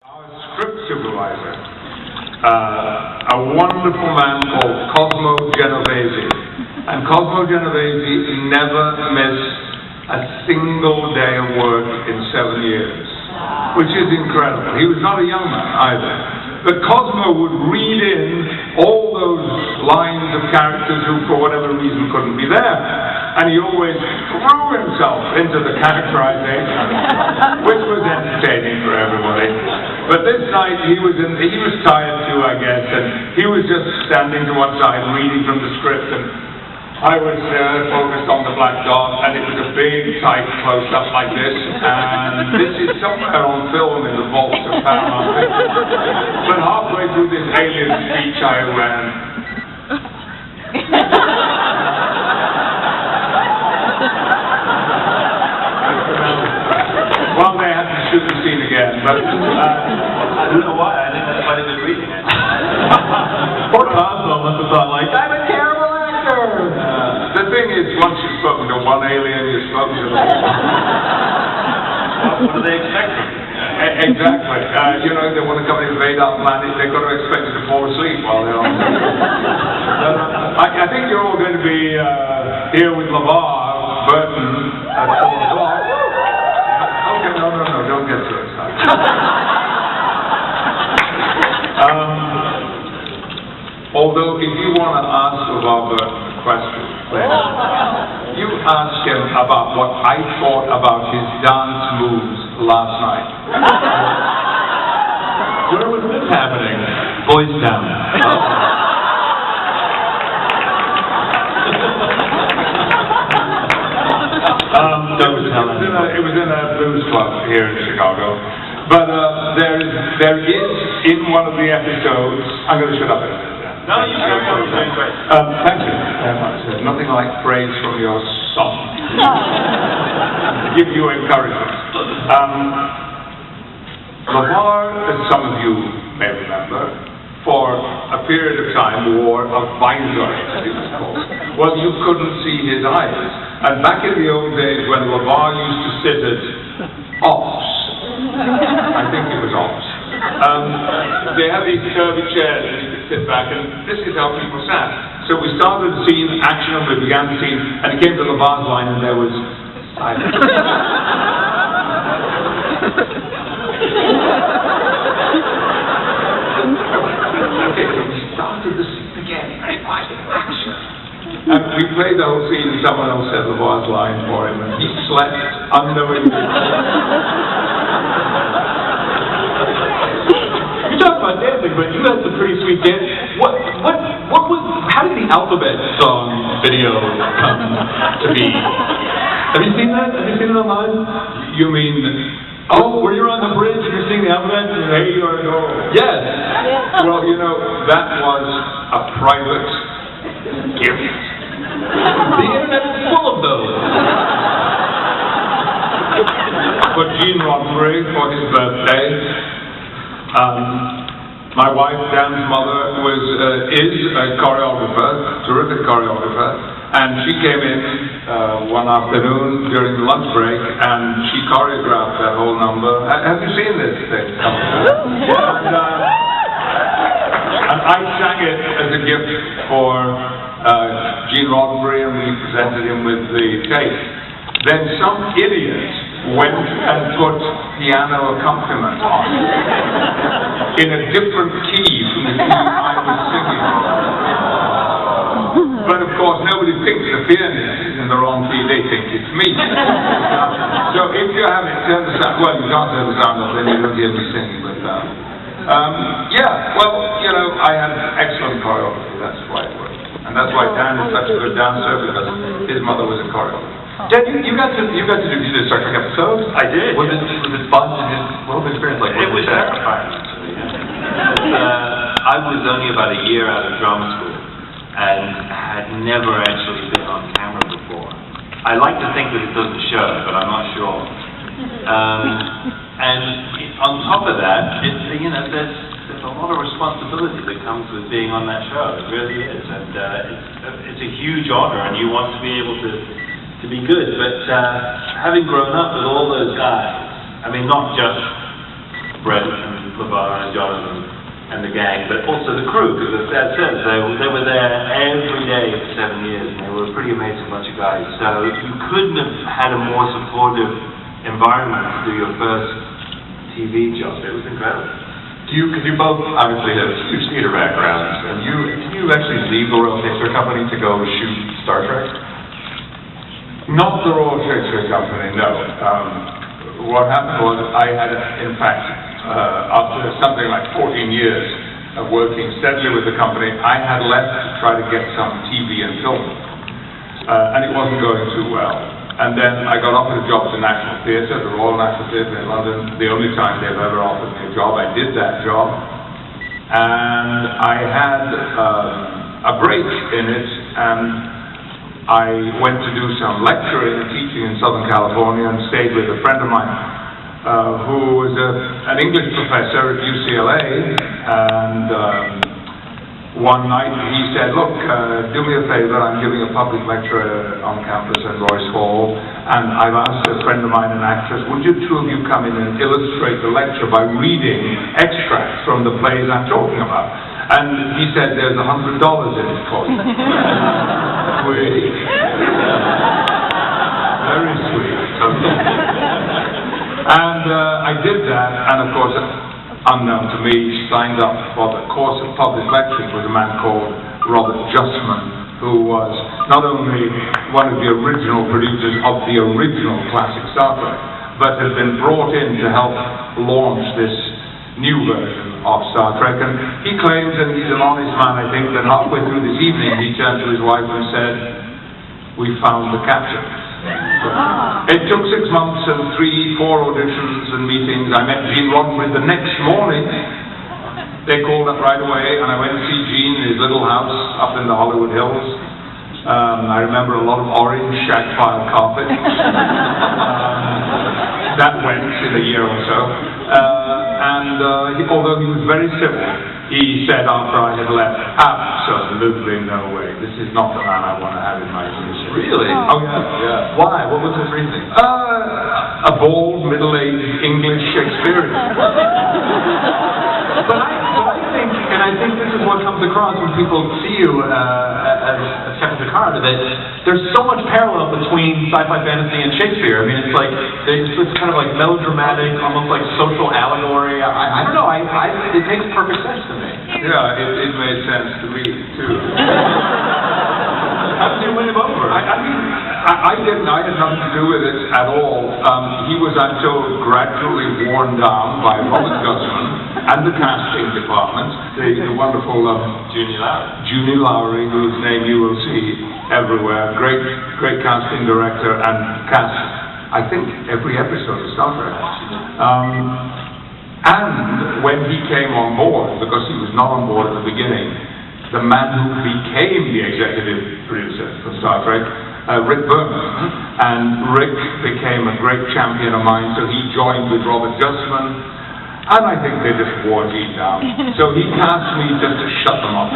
Our script supervisor, a wonderful man called Cosmo Genovese. And Cosmo Genovese never missed a single day of work in 7 years, which is incredible. He was not a young man either. But Cosmo would read in all those lines of characters who, for whatever reason, couldn't be there. And he always threw himself into the characterization, which was entertaining for everybody. But this night, he was tired too, I guess, and he was just standing to one side, reading from the script, and I was focused on the black dot, and it was a big, tight close-up like this, and this is somewhere on film in the vaults of Paramount Pictures. But halfway through this alien speech, I ran. Well, they had to shoot the scene again, but I don't know why. I think that's why they were reading it. Poor Cosmo must have thought, like, I'm a terrible actor. The thing is, once you've spoken to one alien, you've spoken to them all. What are they expecting? Exactly. You know, they want to come and invade our planet, they've got to expect you to fall asleep while they're on the I think you're all going to be here with LeVar Burton at 4 o'clock. Okay, no, don't get too excited. Although, if you want to ask LeVar Burton a question, you ask him about what I thought about his dance moves last night. Where was this happening? Boys Town. It was in a blues club here in Chicago. But there is in one of the episodes. I'm going to shut up in a minute. No, you can go. Thank you very much. There's nothing like praise from your son. Give you encouragement. LeVar, as some of you may remember, for a period of time wore a visor, as it was called. Well, you couldn't see his eyes. And back in the old days when LeVar used to sit at Ops, I think it was Ops, they had these curvy chairs and you could sit back, and this is how people sat. So we started the scene, action, and we began the scene, and it came to LeVar's line, and there was silence. Okay, so we started the scene again, action. And we played the whole scene, and someone else said LeVar's line for him, and he slept unknowingly. You talk about dancing, but you had some pretty sweet dance. How did the Alphabet song video come to be? Have you seen that? Have you seen it online? You mean, where you're on the bridge and you're singing the Alphabet? Hey, or no? Yes. Well, you know, that was a private gift. The internet is full of those. For Gene Roddenberry for his birthday. My wife, Dan's mother, is a choreographer, terrific choreographer, and she came in one afternoon during the lunch break, and she choreographed that whole number. Have you seen this thing? And I sang it as a gift for Gene Roddenberry, and we presented him with the tape. Then some idiot went and put piano accompaniment on in a different key from the key I was singing. But of course, nobody thinks the pianist is in the wrong key, they think it's me. So if you have it, turn the sound, well, you can't turn the sound up, then you don't hear me singing, but yeah, well, you know, I had excellent choreography, that's why it worked. And that's why Dan is such a good dancer, because his mother was a choreographer. Dan, you got to do the Star Trek episodes? I did. Was it fun? What was the experience like? It was terrifying, actually. I was only about a year out of drama school and had never actually been on camera before. I like to think that it doesn't show, but I'm not sure. And on top of that, there's a lot of responsibility that comes with being on that show. It really is, and it's a huge honor, and you want to be able to be good. But having grown up with all those guys, I mean, not just Brett and LeVar and Jonathan and the gang, but also the crew, because as Dad says, they were there every day for 7 years, and they were a pretty amazing bunch of guys. So you couldn't have had a more supportive environment to do your first TV job. It was incredible. Because you both obviously have huge theater backgrounds, and did you actually leave the Royal Shakespeare Company to go shoot Star Trek? Not the Royal Shakespeare Company, no. What happened was I had, in fact, after something like 14 years of working steadily with the company, I had left to try to get some TV and film, and it wasn't going too well. And then I got offered a job at the National Theatre, the Royal National Theatre in London, the only time they've ever offered me a job. I did that job, and I had a break in it, and I went to do some lecturing and teaching in Southern California and stayed with a friend of mine who was an English professor at UCLA, and one night he said, look, do me a favor, I'm giving a public lecture on campus at Royce Hall, and I've asked a friend of mine, an actress, would you two of you come in and illustrate the lecture by reading extracts from the plays I'm talking about? And he said, there's $100 in it for you. Sweet. Very sweet. And I did that, and of course, unknown to me, signed up for the course of public lectures was a man called Robert Justman, who was not only one of the original producers of the original classic Star Trek, but had been brought in to help launch this new version of Star Trek. And he claims, and he's an honest man, I think, that halfway through this evening he turned to his wife and said, we found the captain. It took 6 months and 3-4 auditions and meetings. I met Gene Roddenberry the next morning. They called up right away, and I went to see Gene in his little house up in the Hollywood Hills. I remember a lot of orange shag pile carpet. That went in a year or so. Although he was very civil, he said after I had left, absolutely no way. This is not the man I want to have in my position. Really? Oh, yeah. Why? What was his reasoning? A bald, middle-aged English Shakespearean. But I think this is what comes across when people see you as Patrick Stewart, that there's so much parallel between sci-fi fantasy and Shakespeare. I mean, it's like, it's kind of like melodramatic, almost like social allegory. I don't know, it makes perfect sense to me. Yeah, it made sense to me, too. How did you win him over? I didn't. I had nothing to do with it at all. He was, I'm told, gradually worn down by Robert Gusman and the casting department, the wonderful Junie Lowry, whose name you will see everywhere. Great casting director, and cast, I think, every episode of Star Trek. And when he came on board, because he was not on board at the beginning, the man who became the executive producer for Star Trek, Rick Berman, and Rick became a great champion of mine, so he joined with Robert Justman, and I think they just wore Gene down. So he cast me just to shut them up.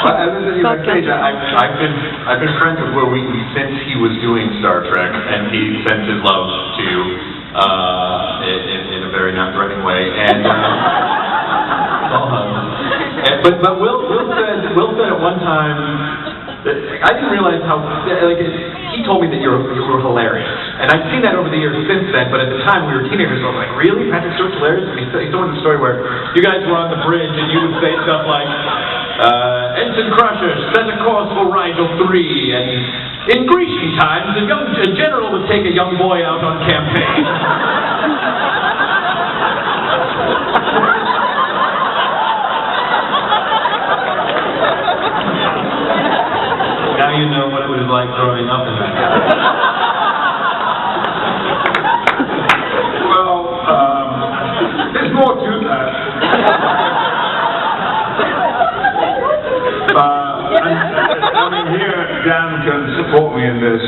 But as I say, I've been friends with Will Wheaton since he was doing Star Trek, and he sent his love to you in a very non-threatening way. And but Will said at one time that I didn't realize how he told me that you were hilarious, and I've seen that over the years since then. But at the time we were teenagers, I was like, really, Patrick Stewart's hilarious? And he told me the story where you guys were on the bridge and you would say stuff like, Ensign Crusher, set a course for Rigel 3, and in Grecian times, a general would take a young boy out on campaign. Now you know what it was like growing up in that house. Well, there's more to that. I mean, here, Dan can support me in this.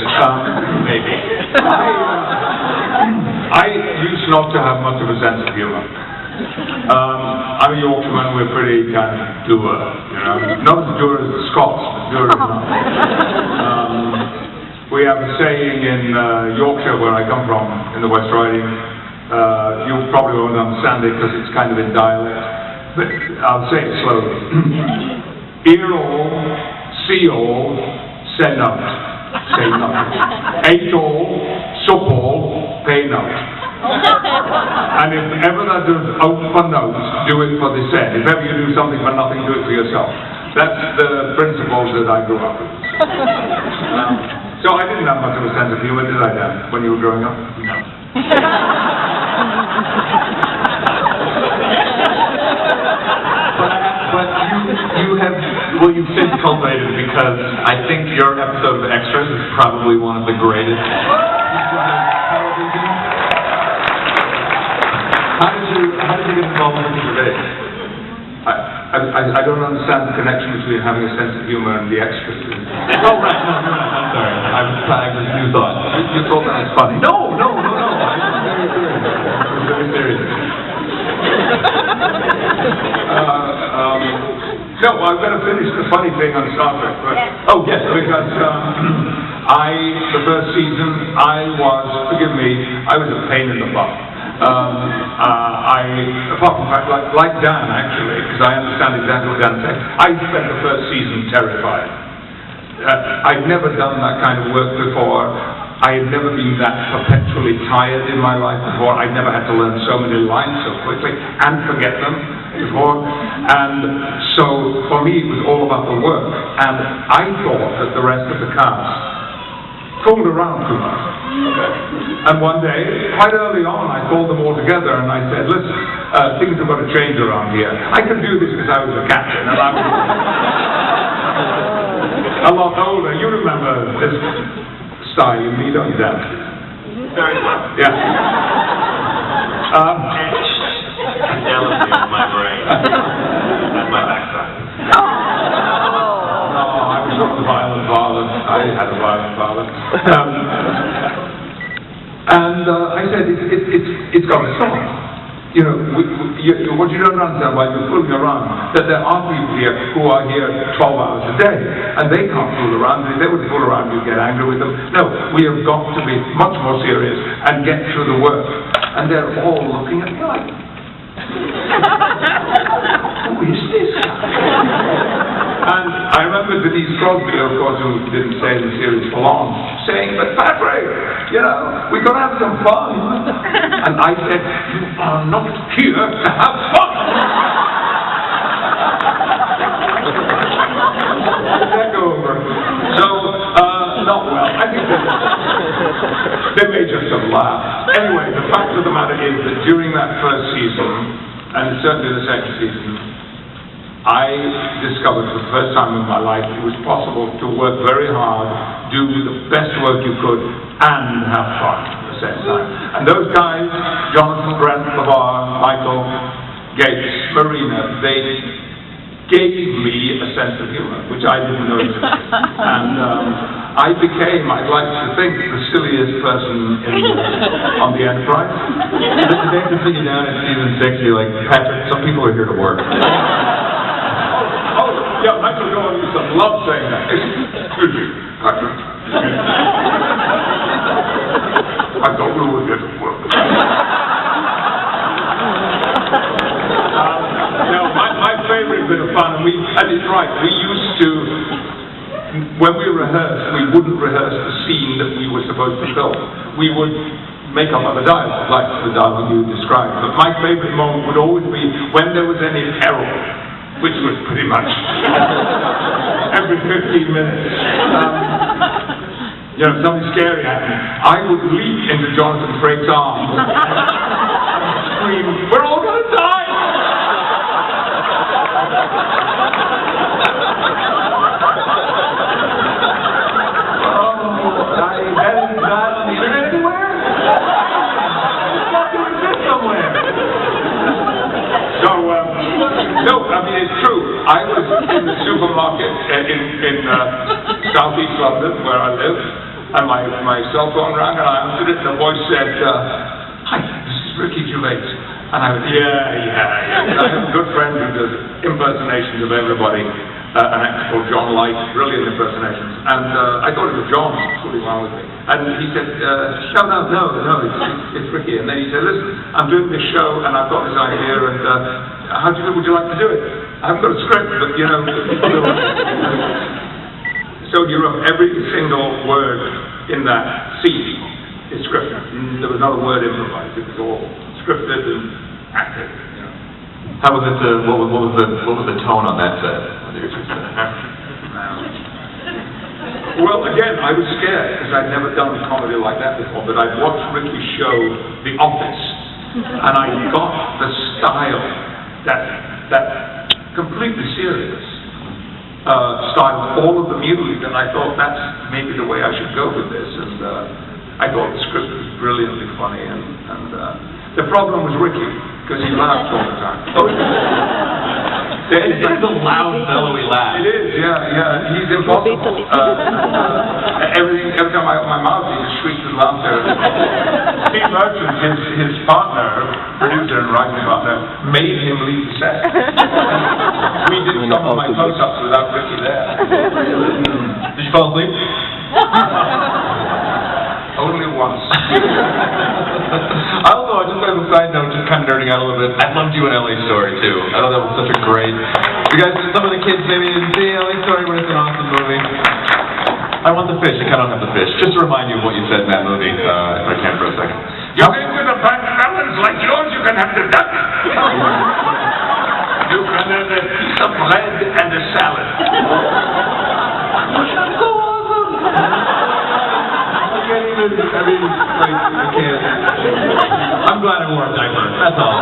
Maybe. I used not to have much of a sense of humor. I'm a Yorkshireman, we're pretty kind of dour, you know. Not as dour as the Scots, but dour as not. We have a saying in Yorkshire, where I come from, in the West Riding, You probably won't understand it because it's kind of in dialect, but I'll say it slowly. Hear all, see all, say not, say nothing. Ate all, sup all, pay not. And if ever that does out for notes, do it for the said. If ever you do something for nothing, do it for yourself. That's the principles that I grew up with. So I didn't have much of a sense of humor, did I, Dan, when you were growing up? No. But you've since cultivated it because I think your episode of Extras is probably one of the greatest. How did you get involved with the debate? I don't understand the connection between having a sense of humor and the Extras. Oh, right, no, you're right, I'm sorry. I was new thought. You thought that was funny? No. I was very serious. No, I'm going to finish the funny thing on Star Trek. Oh, yes. Because the first season, forgive me, I was a pain in the butt. Apart from the fact, like Dan, actually, because I understand exactly what Dan said, I spent the first season terrified. I'd never done that kind of work before. I had never been that perpetually tired in my life before. I'd never had to learn so many lines so quickly and forget them before. And so, for me, it was all about the work. And I thought that the rest of the cast fooled around too much. And one day, quite early on, I called them all together and I said, listen, things have got to change around here. I can do this because I was a captain and I was a lot older. You remember this style in me, don't you, Dan? Very well. Yeah. Indelibly in my brain. And my backside. I was not the violent father. I had a violent father. I said, it's got to stop. You know, what you don't understand while you're fooling around, that there are people here who are here 12 hours a day, and they can't fool around. If they would fool around, you'd get angry with them. No, we have got to be much more serious and get through the work. And they're all looking at me like, who is this guy? And I remember Denise Crosby, of course, who didn't stay in the series for long, saying, but Patrick, you know, we've got to have some fun. And I said, you are not here to have fun. Take over. So, not well. I think they may just have laughed. Anyway, the fact of the matter is that during that first season, and certainly the second season, I discovered for the first time in my life it was possible to work very hard, do the best work you could, and have fun at the same time. And those guys, Jonathan, Brent, LeVar, Michael, Gates, Marina, they gave me a sense of humor, which I didn't know existed. And I became, I'd like to think, the silliest person on the Enterprise. The day to sit you down at season 6, you're like, Patrick, some people are here to work. Yeah, Michael Jordan used to love saying that. Excuse me, Patrick. I thought we were here to work. My favorite bit of fun, and it's right, we used to, when we rehearsed, we wouldn't rehearse the scene that we were supposed to film. We would make up other dialogue, like the dialogue you described. But my favorite moment would always be when there was any peril, which was pretty much every 15 minutes. You know, something scary happened. I would leap into Jonathan Frakes' arms and scream, we're all going to die! Is it anywhere? It's got to exist somewhere. So, no, I mean, it's true. I was in the supermarket in southeast London, where I live, and my cell phone rang, and I answered it, and the voice said, hi, this is Ricky Gervais. And I went, yeah. I have a good friend who does impersonations of everybody. an actor called John Light, brilliant impersonations, and I thought it was John fooling around with me, and he said, no, it's Ricky, and then he said, listen, I'm doing this show, and I've got this idea, and would you like to do it? I haven't got a script, but you know. So he wrote every single word in that scene is scripted. There was not a word improvised. It was all scripted and acted. You know. How was it? What was the tone on that set? Well, again, I was scared because I'd never done comedy like that before. But I'd watched Ricky's show, The Office, and I got the style, that completely serious style, all of the music, and I thought that's maybe the way I should go with this. And I thought the script was brilliantly funny, and the problem was Ricky, because he laughed all the time. It's a loud, bellowy laugh. It is, yeah. He's impossible. Every time my mouth, he just shrieks with laughter. Steve Merchant, his partner, producer and writing partner, made him leave the set. We did some of my close-ups without Ricky there. Did you fall asleep? Only once. Also, just as a side note, just kind of nerding out a little bit, I loved you in LA Story, too. I thought that was such a great... You guys, some of the kids maybe didn't see LA Story, but it's an awesome movie. I want the fish. I kind of don't have the fish. Just to remind you of what you said in that movie, if I can for a second. You think with a bank balance like yours, you can have the duck? You can have a piece of bread and a salad. So awesome! I can't. I'm glad I wore a diaper. That's all.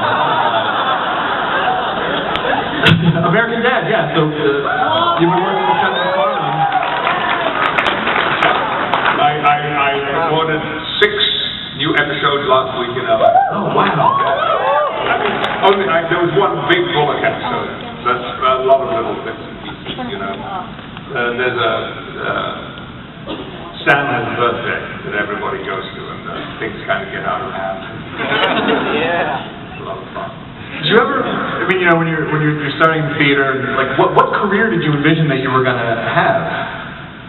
American Dad, yeah. So you've been working with Kevin McFarlane. I recorded 6 new episodes last week in LA. Oh wow! There was one big bullet episode. That's a lot of little bits and pieces, you know. There's Stanley's birthday that everybody goes to, and things kind of get out of hand. Yeah. It's a lot of fun. Did you ever? I mean, you know, when you're starting theater, like what career did you envision that you were gonna have?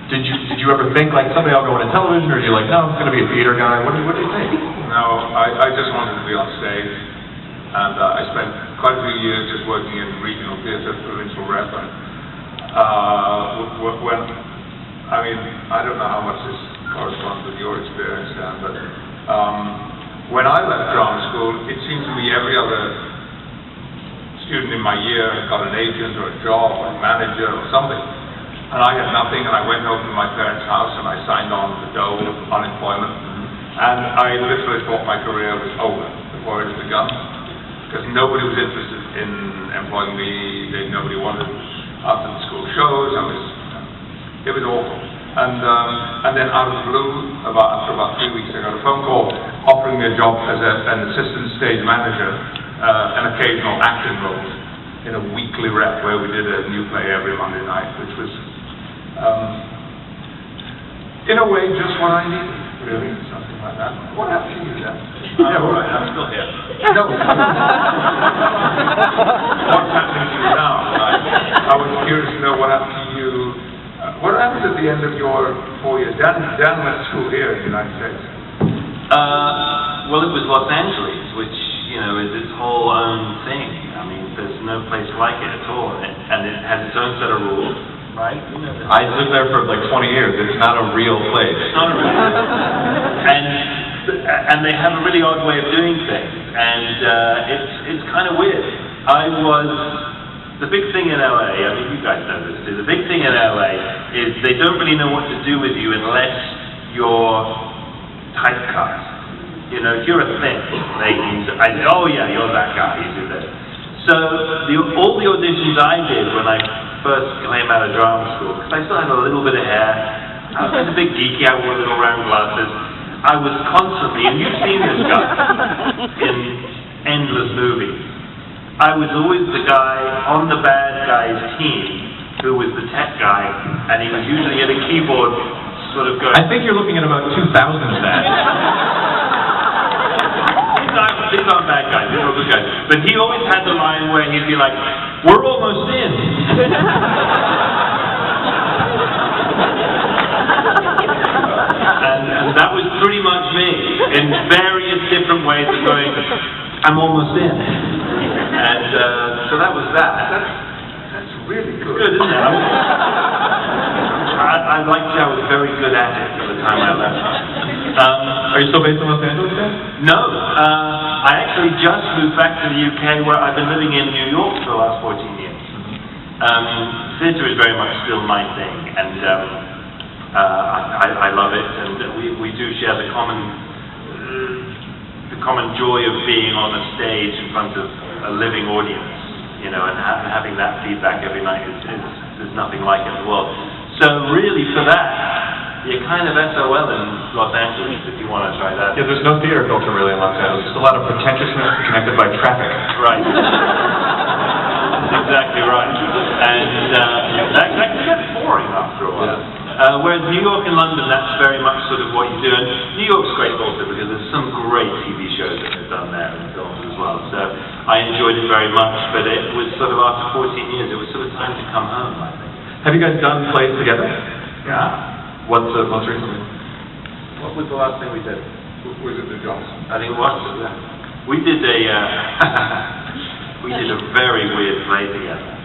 Did you ever think like someday I'll go into television, or are you like, no, I'm gonna be a theater guy? What do you think? No, I just wanted to be on stage, and I spent quite a few years just working in regional theater, provincial rep, and I mean, I don't know how much this corresponds with your experience, Dan, but when I left drama school, it seemed to me every other student in my year had got an agent or a job or a manager or something. And I had nothing, and I went home to my parents' house and I signed on the dole of unemployment. And I literally thought my career was over before it had begun, because nobody was interested in employing me. Nobody wanted after the school shows. It was awful. And then out of the blue, after about 3 weeks, I got a phone call offering me a job as an assistant stage manager, an occasional acting role in a weekly rep where we did a new play every Monday night, which was, in a way, just what I needed, really, something like that. What happened to you then? Yeah, all right, I'm still here. No. What's happening to you now? I was curious to know what happened to you. What happened at the end of your 4 years? Dan went to school here in the United States. Well, it was Los Angeles, which, you know, is its whole own thing. I mean, there's no place like it at all. And it has its own set of rules, right? You know, I lived there for like 20 years. It's not a real place. It's not a real place. And they have a really odd way of doing things. And it's kind of weird. The big thing in LA, I mean, you guys know this too, the big thing in LA is they don't really know what to do with you unless you're typecast. You know, if you're a thing, I say, oh yeah, you're that guy, you do this. So all the auditions I did when I first came out of drama school, because I still had a little bit of hair, I was a bit geeky, I wore little round glasses, I was constantly, and you've seen this guy in endless movies, I was always the guy on the bad guy's team who was the tech guy, and he was usually at a keyboard sort of going... I think you're looking at about 2000 stats. These aren't bad guys, these are good guys. But he always had the line where he'd be like, we're almost in. And that was pretty much me, in various different ways of going, I'm almost in. And so that was that. That's really good. Good, isn't it? I'd like to say I was very good at it by the time I left. Are you still based in Los Angeles then? No, I actually just moved back to the UK, where I've been living in New York for the last 14 years. Theatre is very much still my thing, and I love it, and we do share the common joy of being on a stage in front of a living audience, you know, and having that feedback every night there's nothing like it in the world. So really, for that, you're kind of SOL in Los Angeles if you want to try that. Yeah, there's no theater culture really in Los Angeles. Just a lot of pretentiousness connected by traffic. Right. Exactly right. And that can get boring after a while. Whereas New York and London, that's very much sort of what you do. And New York's great also because there's some great TV shows that they've done there and films as well. So I enjoyed it very much, but it was sort of after 14 years, it was sort of time to come home, I think. Have you guys done plays together? Yeah. What's most recently? What was the last thing we did? Was it the Johnson? I think it was, yeah. We did a very weird play together.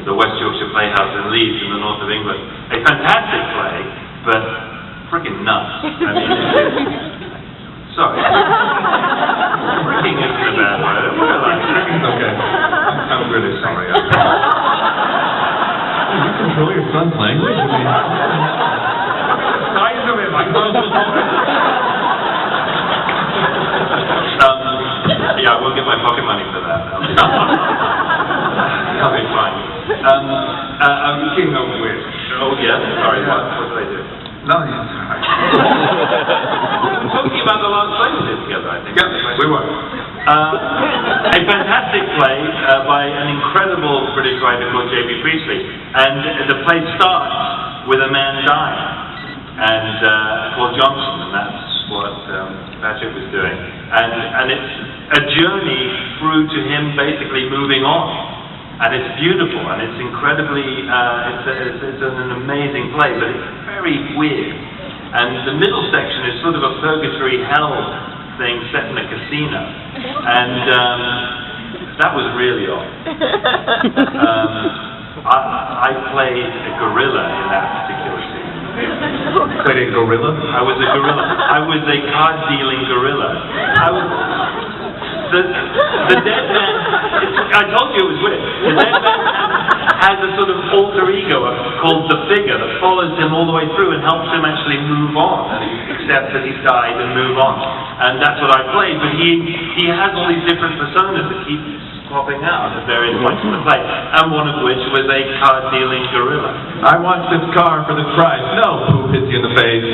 The West Yorkshire Playhouse in Leeds in the north of England. A fantastic play, but freaking nuts. I mean, sorry. Freaking isn't a bad word. Freaking's okay. I'm really sorry. You control your son's language? I mean, Size of him, I yeah, I will get my pocket money for that. That'll be fine. I'm king of which. Oh, yes, sorry, what did I do? No, you're sorry. Talking about the last play we did together, I think. Yeah, we were. A fantastic play by an incredible British writer called J.B. Priestley. And the play starts with a man dying, and called Johnson, and that's what Patrick was doing. And it's a journey through to him basically moving on. And it's beautiful, and it's incredibly, it's an amazing play, but it's very weird. And the middle section is sort of a purgatory hell thing set in a casino. And that was really odd. I played a gorilla in that particular scene. played a gorilla? I was a gorilla. I was a card-dealing gorilla. The dead man, I told you it was weird. The dead man has a sort of alter ego called the figure that follows him all the way through and helps him actually move on, and accept that he's died and move on. And that's what I played, but he has all these different personas that keep popping out at various points in the play, and one of which was a card-dealing gorilla. I want this car for this price. No, poop hits you in the face.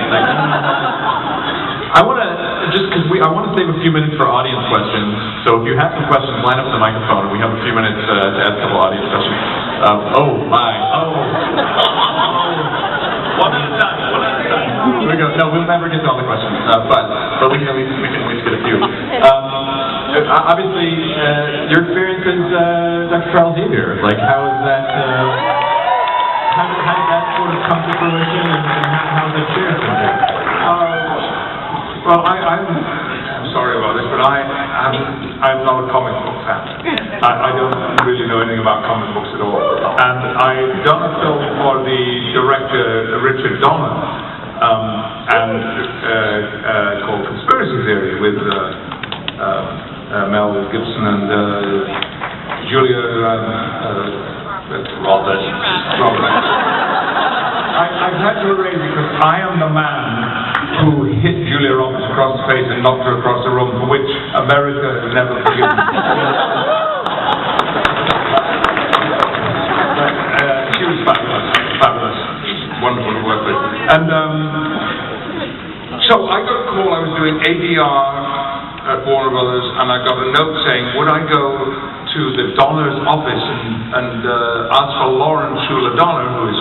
I want to, just because I want to save a few minutes for audience questions, so if you have some questions, line up the microphone, and we have a few minutes to ask a couple audience questions. One at a time. Here we go. No, we'll never get to all the questions, but we can at least get a few. Obviously, your experience as Dr. Charles Xavier, like how is that, how did that sort of come to fruition, and how's that experience been? Well, I'm sorry about this, but I'm not a comic book fan. I don't really know anything about comic books at all. And I've done a film for the director Richard Donner, called Conspiracy Theory with Mel Gibson and Julia Roberts. I've had to arrange because I am the man who hit Julia Roberts across the face and knocked her across the room, for which America has never forgiven me. She was fabulous, wonderful to work with. And so I got a call, I was doing ADR at Warner Brothers, and I got a note saying, would I go to the Donner's office and ask for Lauren Schuler Donner, who is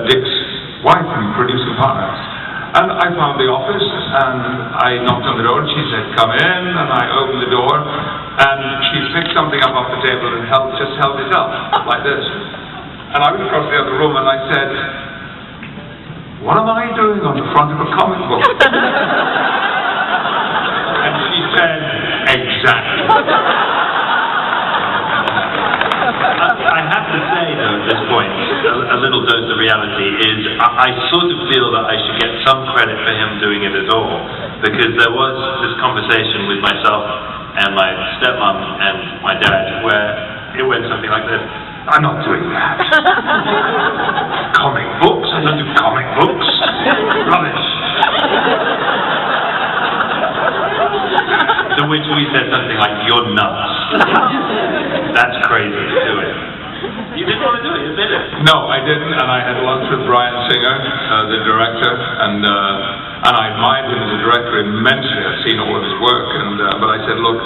Dick's wife and producing partner. And I found the office, and I knocked on the door, and she said, come in, and I opened the door, And she picked something up off the table and just held it up, like this. And I went across the other room and I said, "What am I doing on the front of a comic book?" And she said, "Exactly." I have to say, though, at this point, a little dose of reality is I sort of feel that I should get some credit for him doing it at all, because there was this conversation with myself and my stepmom and my dad where it went something like this: "I'm not doing that." "Comic books? I don't do comic books. Rubbish." To which we said something like, "You're nuts. That's crazy to do it." You didn't want to do it, you did it. No, I didn't, and I had lunch with Brian Singer, the director, and I admired him as a director immensely. I've seen all of his work, but I said, "Look,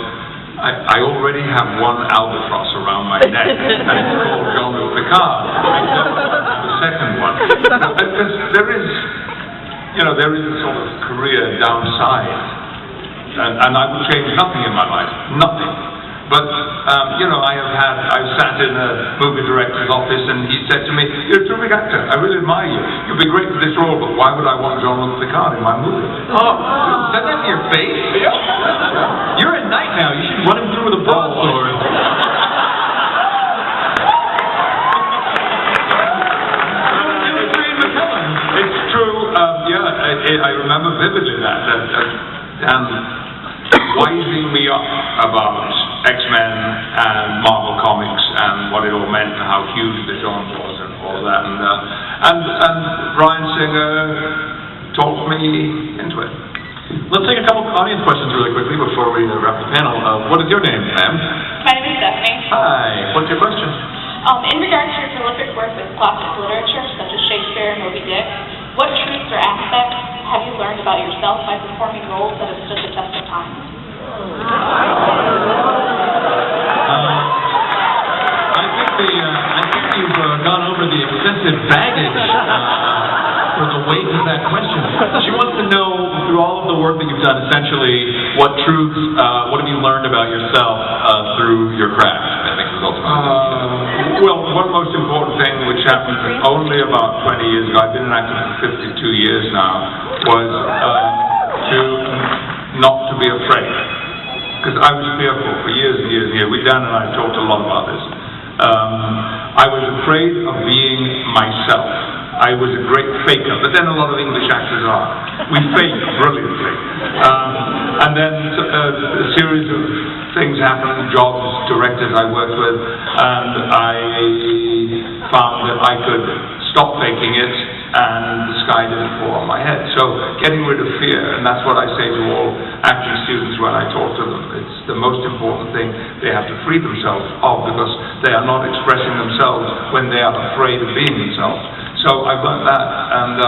I already have one albatross around my neck, and it's called Luc Picard. I don't have a second one." Because there is a sort of career downside, and I would change nothing in my life, nothing. But, I've sat in a movie director's office and he said to me, "You're a terrific actor, I really admire you. You'd be great for this role, but why would I want Luc Picard in my movie?" Oh, said that to your face? Yeah. You're at night now, you should run him through with a broadsword. It's true, I remember vividly that Dan wising me up about X-Men and Marvel Comics and what it all meant and how huge the genre was and all that, and Brian Singer talked me into it. Let's take a couple audience questions really quickly before we wrap the panel. What is your name, ma'am? My name is Stephanie. Hi. What's your question? In regards to your prolific work with classic literature, such as Shakespeare and Moby Dick, what truths or aspects have you learned about yourself by performing roles that have stood the test of time? I think you've gone over the extensive baggage for the weight of that question. She wants to know, through all of the work that you've done, essentially, what truths, what have you learned about yourself through your craft? I think was ultimately. Well, one most important thing, which happened only about 20 years ago, I've been an actor for 52 years now, was not to be afraid. Because I was fearful for years and years and years. Dan and I talked a lot about this. I was afraid of being myself. I was a great faker, but then a lot of English actors are. We fake brilliantly. And then a series of things happened, jobs, directors I worked with, and I found that I could stop faking it, and the sky didn't fall on my head. So getting rid of fear, and that's what I say to all acting students when I talk to them. It's the most important thing they have to free themselves of, because they are not expressing themselves when they are afraid of being themselves. So I've learned that. And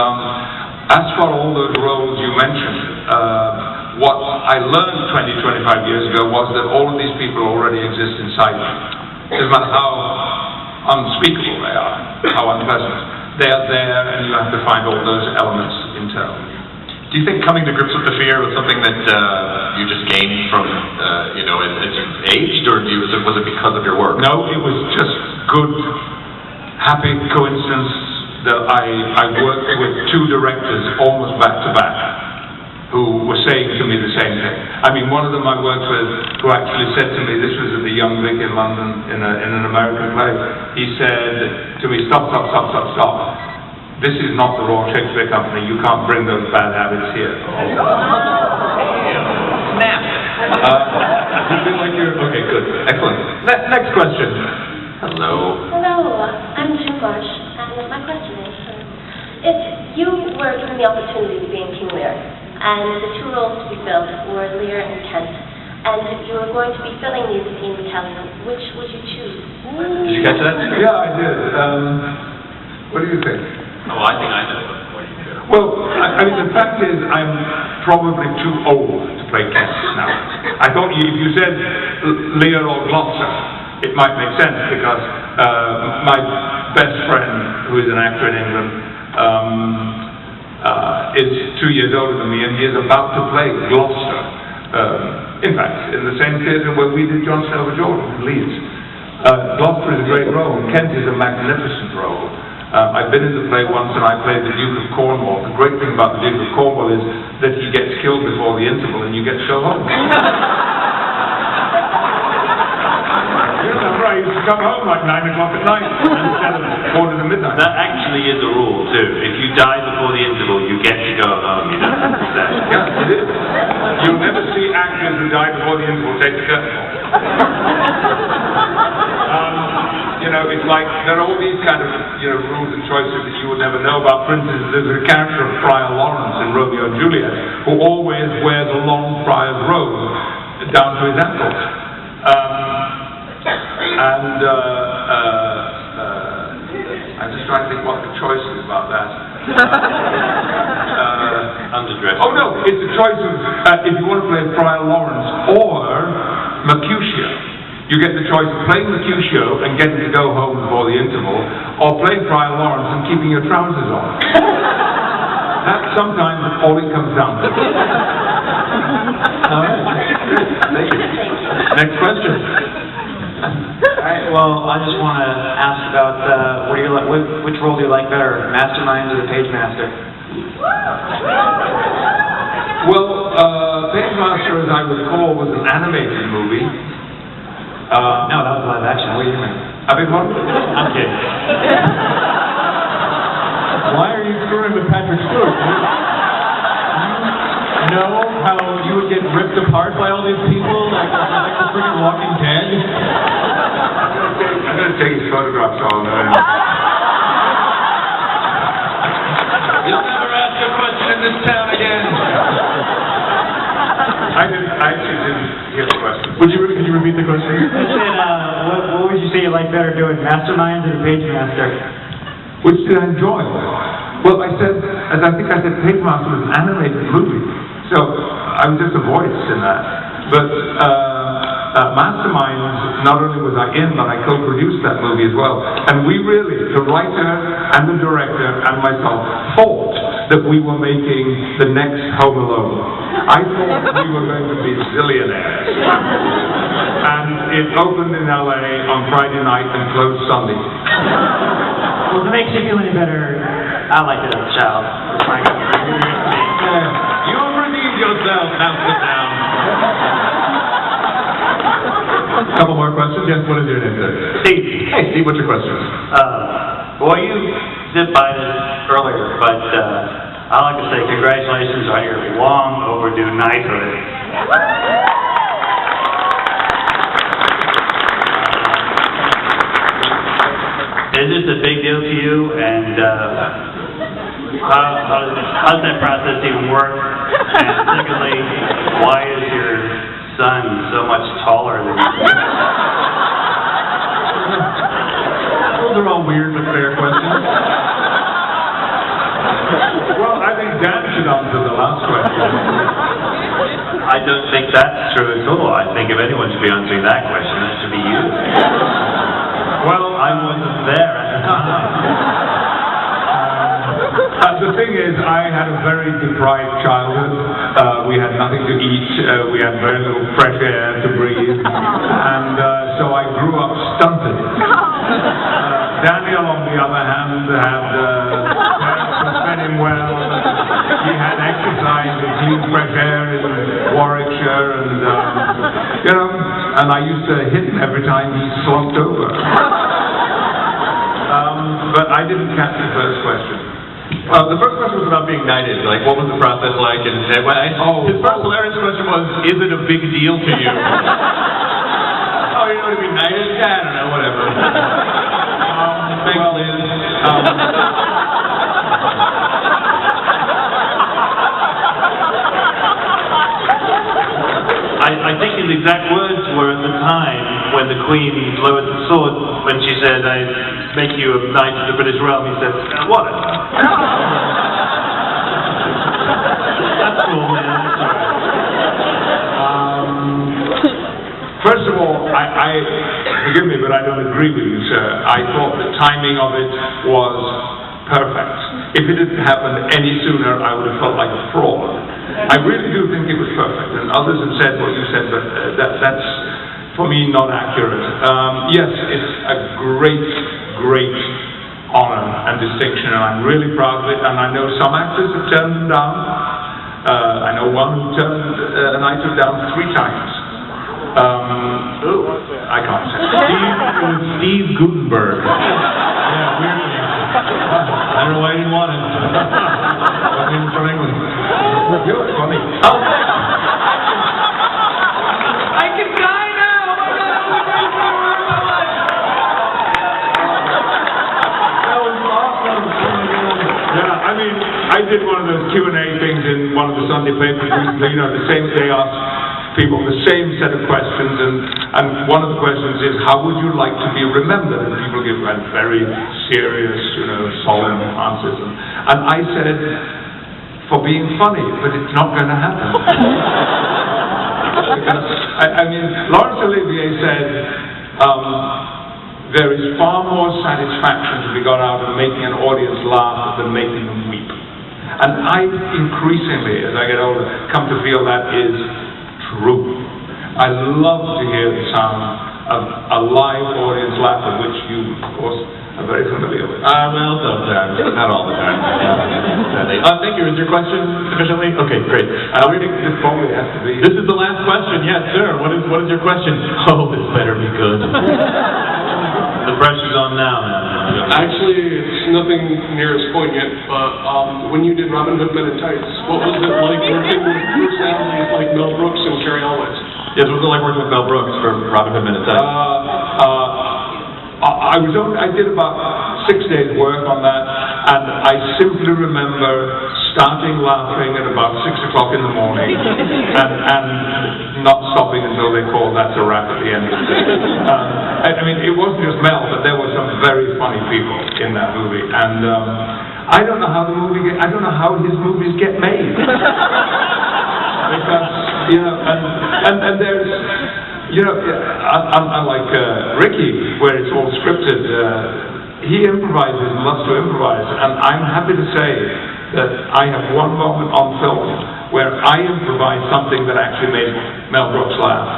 as for all those roles you mentioned, what I learned 20, 25 years ago was that all of these people already exist inside me. It doesn't matter how unspeakable they are, how unpleasant. They are there, and you have to find all those elements internally. Do you think coming to grips with the fear was something that you just gained from, as you aged, or was it because of your work? No, it was just good, happy coincidence that I worked with two directors almost back to back who were saying to me the same thing. I mean, one of them I worked with who actually said to me, this was at the Young Vic in London in an American play, he said to me, stop. This is not the Royal Shakespeare Company. You can't bring those bad habits here. Snap. Okay, good. Excellent. Next question. Hello. Hello, I'm Jim Bush, and my question is, if you were given the opportunity to be in King Lear, and the two roles to be filled were Lear and Kent, and you were going to be filling these with Ian McKellen, which would you choose? Did you catch that? Yeah, I did. What do you think? Oh, I think I know what you do. Well, I mean, the fact is, I'm probably too old to play Kent now. I thought if you said Lear or Gloucester, it might make sense, because my best friend, who is an actor in England, is 2 years older than me, and he is about to play Gloucester In fact, in the same theatre where we did John Silver Jordan in Leeds. Gloucester is a great role, Kent is a magnificent role. I've been in the play once and I played the Duke of Cornwall. The great thing about the Duke of Cornwall is that he gets killed before the interval and you get to go home. I used to come home like 9 o'clock at night instead of 4 to midnight. That actually is a rule too. If you die before the interval, you get to go home. You don't have to stay. Yeah, it is. You'll never see actors who die before the interval take the curtain off. You know, it's like there are all these kind of rules and choices that you would never know about. For instance, there's a character of Friar Lawrence in Romeo and Juliet who always wears a long friar's robe down to his ankles. I'm just trying to think what the choice is about that. Underdressed. Oh no, it's a choice of if you want to play Friar Lawrence or Mercutio. You get the choice of playing Mercutio and getting to go home before the interval, or playing Friar Lawrence and keeping your trousers on. That's sometimes all it comes down to. All right. Thank you. Next question. All right, well, I just want to ask about which role do you like better, Mastermind or the Page Master? Well, Page Master, as I recall, was an animated movie. No, that was live action. What do you mean? I beg pardon? I'm kidding. Why are you screwing with Patrick Stewart? You know how you would get ripped apart by all these people like the freaking Walking Dead? I'm going to take his photographs all night. You'll never ask a question in this town again. I actually didn't hear the question. Could you repeat the question? I said, what would you say you like better doing, Mastermind or the Page Master? Which did I enjoy? Well, I said, as I think I said, Page Master was an animated movie. So I was just a voice in that. But Mastermind, not only was I in, but I co-produced that movie as well. And we really, the writer and the director and myself, thought that we were making the next Home Alone. I thought we were going to be zillionaires. And it opened in LA on Friday night and closed Sunday. Well, if it makes you feel any better, I like it as a child. You have redeemed yourself. Now sit down. A couple more questions. Yes, what is your name, sir? Steve. Hey, Steve, what's your question? Well, you zipped by this earlier, but I'd like to say congratulations on your long overdue knighthood. Is this a big deal to you? And how does that process even work? And secondly, why is your son so much taller than you? Those are all weird but fair questions. Well, I think Dan should answer the last question. I don't think that's true at all. I think if anyone should be answering that question, it should be you. Well, I wasn't there at the time. The thing is, I had a very deprived childhood. We had nothing to eat. We had very little fresh air to breathe. And so I grew up stunted. Daniel, on the other hand, had parents who fed him well. He had exercise and clean fresh air in Warwickshire. And I used to hit him every time he slumped over. But I didn't catch the first question. The first question was about being knighted. Like, what was the process like? And his first hilarious question was, is it a big deal to you? Oh, you know what I mean, knighted? Yeah, I don't know, whatever. Thanks, Liz. I think his exact words were at the time when the Queen lowered the sword, when she said, I make you a knight of the British realm, he said, what? That's cool, man. First of all, forgive me, but I don't agree with you, sir. I thought the timing of it was perfect. If it had happened any sooner, I would have felt like a fraud. I really do think it was perfect, and others have said what you said, but that's, for me, not accurate. Yes, it's a great honor and distinction, and I'm really proud of it, and I know some actors have turned them down. I know one who turned a night down 3 times. I can't say. Steve Gutenberg. Yeah, weirdly. I don't know why he didn't want it. Wasn't even from England. You're funny. I can die now! Oh my God, that was the greatest thing ever in my life! That was awesome. Yeah, I mean, I did one of those Q&A things in one of the Sunday papers recently, you know, the same day asked people the same set of questions, and one of the questions is, how would you like to be remembered? And people give very serious, you know, solemn answers. And I said, for being funny, but it's not going to happen. Because, I mean, Laurence Olivier said, there is far more satisfaction to be got out of making an audience laugh than making them weep. And I increasingly, as I get older, come to feel that is true. I love to hear the sound of a live audience laugh, of which you, of course, are very familiar with. Well, sometimes, not all the time. Thank you. Is your question sufficiently? Okay, great. I think this probably has to be. This is the last question. Yes, sir. What is your question? Oh, this better be good. The pressure's on now. Actually, it's nothing near as poignant, but when you did Robin Hood Men in Tights, what was it like working with personalities like Mel Brooks and Carrie Elwes? Yes, what was it like working with Mel Brooks for Robin Hood Men in Tights? I did about 6 days work on that, and I simply remember starting laughing at about 6 o'clock in the morning, and not stopping until they called that a wrap at the end of the day. I mean, it wasn't just Mel, but there were some very funny people in that movie, and I don't know how his movies get made. Because, you know, and there's, you know, unlike Ricky, where it's all scripted, he improvises and loves to improvise, and I'm happy to say that I have one moment on film where I improvised something that actually made Mel Brooks laugh.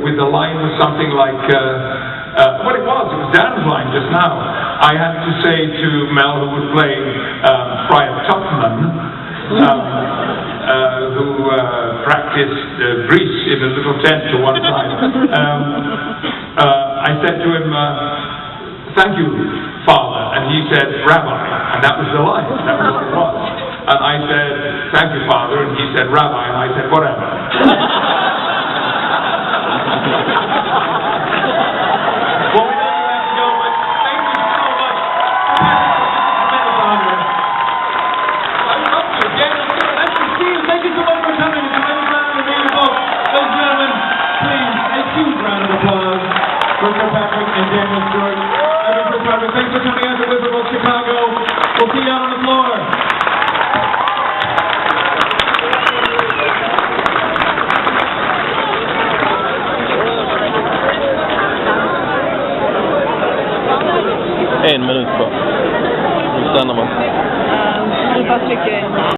With the line was something like, well, it was Dan's line just now. I had to say to Mel, who was playing Friar Tupman, who practiced Greece in a little tent to one time. I said to him, thank you, Father, and he said, Rabbi, and that was the line, that was what it was. And I said, thank you, Father, and he said, Rabbi, and I said, whatever. Well, we know you have to go, but thank you so much. Nice to see you. Thank you so much for coming. It's a nice round of meeting, folks. Ladies and gentlemen, please, a huge round of applause for Sir Patrick and Daniel Stewart. Sir Patrick, thanks for coming out to Visible Chicago. We'll see you out on the floor. En minut kvar. Vi stannar bara. Patrick